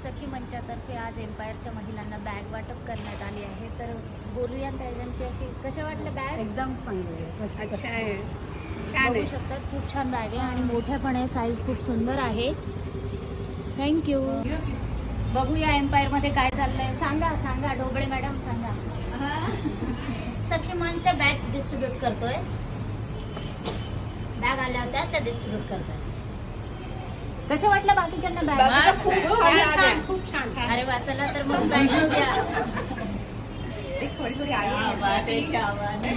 सखी मंचातर्फे आज एम्पायरच्या महिलांना बॅग वाटप करण्यात आली आहे. तर बोलूया त्यांची अशी कशा वाटल्या बॅग. एकदम चांगली आहे. अच्छा आहे, छान बघू आहे. शकतात खूप छान बॅग आहे आणि मोठ्या पण आहे. साईज खूप सुंदर आहे. थँक्यू. बघूया एम्पायरमध्ये काय चाललंय. सांगा ढोबळे मॅडम सांगा. सखी मंचच्या बॅग डिस्ट्रीब्यूट करतोय. बॅग आल्या होत्या त्या डिस्ट्रीब्यूट करतोय. कशा वाटलं बाकीच्यांना बॅग. खूप छान. अरे वा चला तर मग बॅग घेऊया. थोडी थोडी